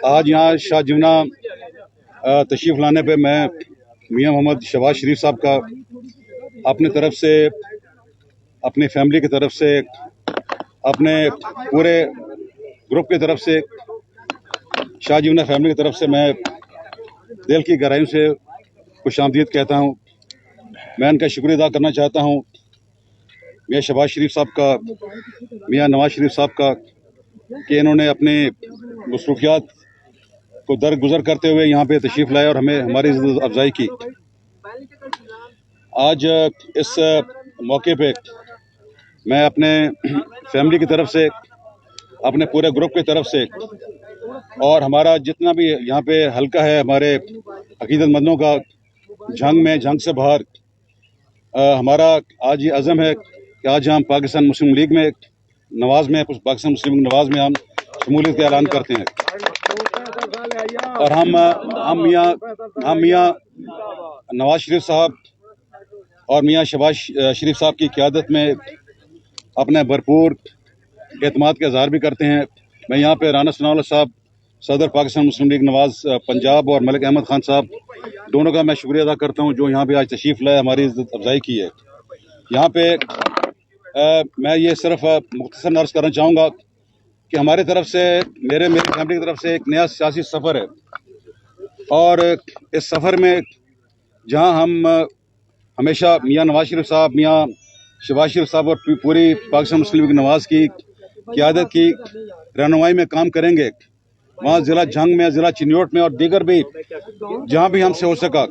آج یہاں شاہ جمنا تشریف لانے پہ میں میاں محمد شہباز شریف صاحب کا اپنی طرف سے، اپنی فیملی کی طرف سے، اپنے پورے گروپ کی طرف سے، شاہ جمنا فیملی کی طرف سے میں دل کی گہرائیوں سے خوش آمدید کہتا ہوں۔ میں ان کا شکریہ ادا کرنا چاہتا ہوں میاں شہباز شریف صاحب کا، میاں نواز شریف صاحب کا، کہ انہوں نے اپنی مصروفیات کو درگزر کرتے ہوئے یہاں پہ تشریف لائے اور ہمیں ہماری عزت افزائی کی۔ آج اس موقع پہ میں اپنے فیملی کی طرف سے، اپنے پورے گروپ کی طرف سے، اور ہمارا جتنا بھی یہاں پہ حلقہ ہے ہمارے عقیدت مندوں کا، جنگ سے باہر، ہمارا آج یہ عزم ہے کہ آج ہم پاکستان مسلم لیگ میں پاکستان مسلم لیگ نواز میں ہم شمولیت کا اعلان کرتے ہیں، اور ہم میاں نواز شریف صاحب اور میاں شہباز شریف صاحب کی قیادت میں اپنے بھرپور اعتماد کا اظہار بھی کرتے ہیں۔ میں یہاں پہ رانا ثناء اللہ صاحب، صدر پاکستان مسلم لیگ نواز پنجاب، اور ملک احمد خان صاحب دونوں کا میں شکریہ ادا کرتا ہوں جو یہاں پہ آج تشریف لائے، ہماری عزت افزائی کی ہے۔ یہاں پہ میں یہ صرف مختصر عرض کرنا چاہوں گا کہ ہماری طرف سے، میری فیملی کی طرف سے ایک نیا سیاسی سفر ہے، اور اس سفر میں جہاں ہم ہمیشہ میاں نواز شریف صاحب، میاں شہباز شریف صاحب اور پوری پاکستان مسلم لیگ نواز کی قیادت کی رہنمائی میں کام کریں گے، وہاں ضلع جھنگ میں، ضلع چنیوٹ میں اور دیگر بھی جہاں بھی ہم سے ہو سکا،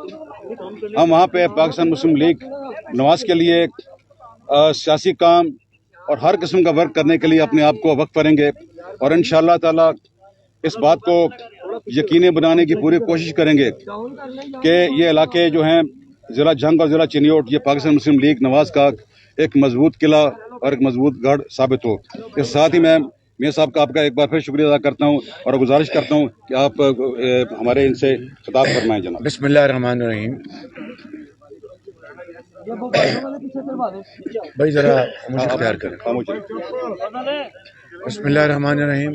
ہم وہاں پہ پاکستان مسلم لیگ نواز کے لیے سیاسی کام اور ہر قسم کا ورک کرنے کے لیے اپنے آپ کو وقف کریں گے، اور انشاءاللہ تعالی اس بات کو یقینی بنانے کی پوری کوشش کریں گے کہ یہ علاقے جو ہیں ضلع جھنگ اور ضلع چنیوٹ، یہ پاکستان مسلم لیگ نواز کا ایک مضبوط قلعہ اور ایک مضبوط گڑھ ثابت ہو۔ اس ساتھ ہی میں میاں صاحب کا آپ کا ایک بار پھر شکریہ ادا کرتا ہوں اور گزارش کرتا ہوں کہ آپ ہمارے ان سے خطاب فرمائیں جناب۔ بسم اللہ الرحمن الرحیم۔ بھائی ذرا خاموشی اختیار کریں۔ بسم اللہ الرحمن الرحیم۔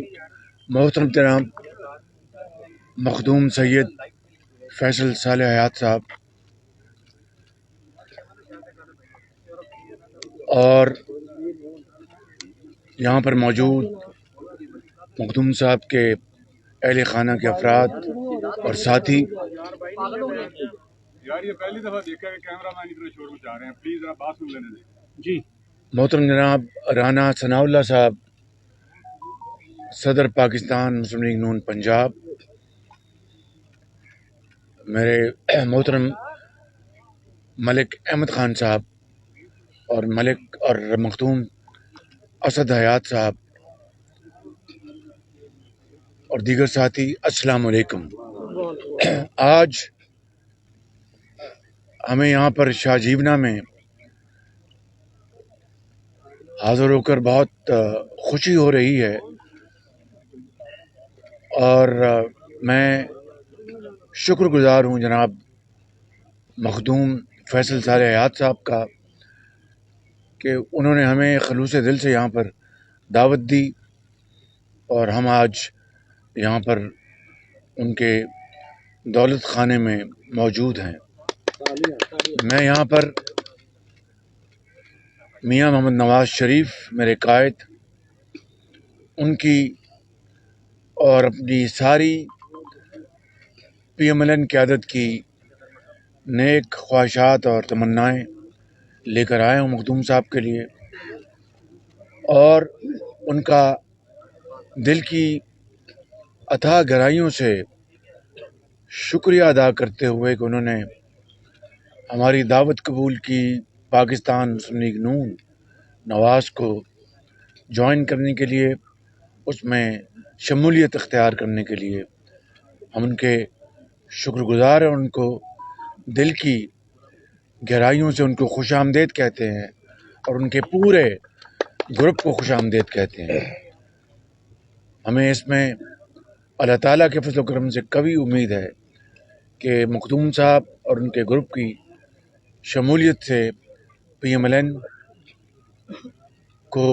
محترم جناب مخدوم سید فیصل صالح حیات صاحب اور یہاں پر موجود مخدوم صاحب کے اہل خانہ کے افراد اور ساتھی، محترم جناب رانا ثناء اللہ صاحب، صدر پاکستان مسلم لیگ نون پنجاب، میرے محترم ملک احمد خان صاحب اور مخدوم اسد حیات صاحب اور دیگر ساتھی، السلام علیکم۔ آج ہمیں یہاں پر شاہ جیونا میں حاضر ہو کر بہت خوشی ہو رہی ہے، اور میں شکر گزار ہوں جناب مخدوم فیصل صالح حیات صاحب کا کہ انہوں نے ہمیں خلوص دل سے یہاں پر دعوت دی، اور ہم آج یہاں پر ان کے دولت خانے میں موجود ہیں۔ میں یہاں پر میاں محمد نواز شریف میرے قائد، ان کی اور اپنی ساری پی ایم ایل این قیادت کی نیک خواہشات اور تمنائیں لے کر آئے ہوں مخدوم صاحب کے لیے، اور ان کا دل کی اتھاہ گہرائیوں سے شکریہ ادا کرتے ہوئے کہ انہوں نے ہماری دعوت قبول کی پاکستان مسلم لیگ نون نواز کو جوائن کرنے کے لیے، اس میں شمولیت اختیار کرنے کے لیے ہم ان کے شکر گزار ہیں، اور ان کو دل کی گہرائیوں سے ان کو خوش آمدید کہتے ہیں، اور ان کے پورے گروپ کو خوش آمدید کہتے ہیں۔ ہمیں اس میں اللہ تعالیٰ کے فضل و کرم سے قوی امید ہے کہ مخدوم صاحب اور ان کے گروپ کی شمولیت سے پی ایم ایل این کو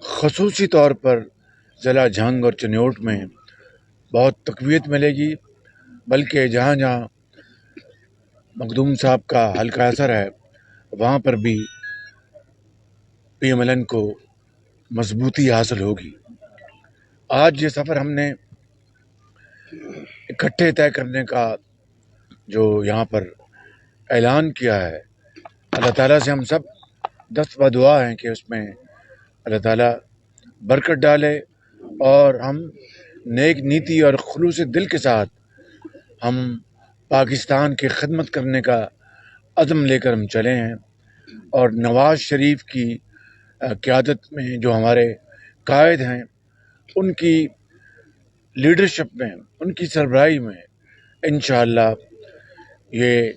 خصوصی طور پر ضلع جھنگ اور چنیوٹ میں بہت تقویت ملے گی، بلکہ جہاں جہاں مخدوم صاحب کا حلقہ اثر ہے وہاں پر بھی پی ایم ایل این کو مضبوطی حاصل ہوگی۔ آج یہ سفر ہم نے اکٹھے طے کرنے کا جو یہاں پر اعلان کیا ہے، اللہ تعالیٰ سے ہم سب دست بدعا ہیں کہ اس میں اللہ تعالیٰ برکت ڈالے اور ہم نیک نیتی اور خلوص دل کے ساتھ ہم پاکستان کی خدمت کرنے کا عزم لے کر ہم چلے ہیں، اور نواز شریف کی قیادت میں جو ہمارے قائد ہیں ان کی لیڈرشپ میں، ان کی سربراہی میں انشاءاللہ یہ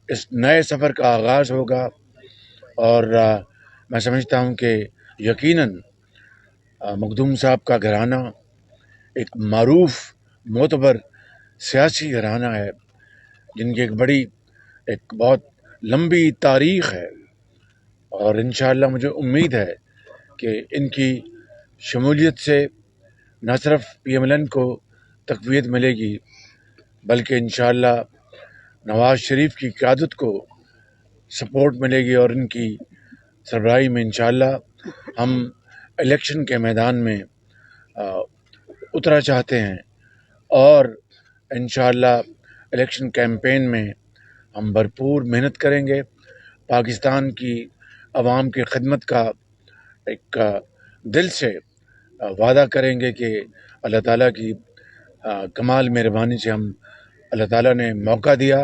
اس نئے سفر کا آغاز ہوگا، اور میں سمجھتا ہوں کہ یقیناً مخدوم صاحب کا گھرانہ ایک معروف معتبر سیاسی گھرانہ ہے، جن کی ایک بہت لمبی تاریخ ہے، اور انشاءاللہ مجھے امید ہے کہ ان کی شمولیت سے نہ صرف پی ایم ایل این کو تقویت ملے گی، بلکہ انشاءاللہ نواز شریف کی قیادت کو سپورٹ ملے گی، اور ان کی سربراہی میں انشاءاللہ ہم الیکشن کے میدان میں اترا چاہتے ہیں، اور انشاءاللہ الیکشن کیمپین میں ہم بھرپور محنت کریں گے، پاکستان کی عوام کی خدمت کا ایک دل سے وعدہ کریں گے کہ اللہ تعالیٰ کی کمال مہربانی سے اللہ تعالیٰ نے موقع دیا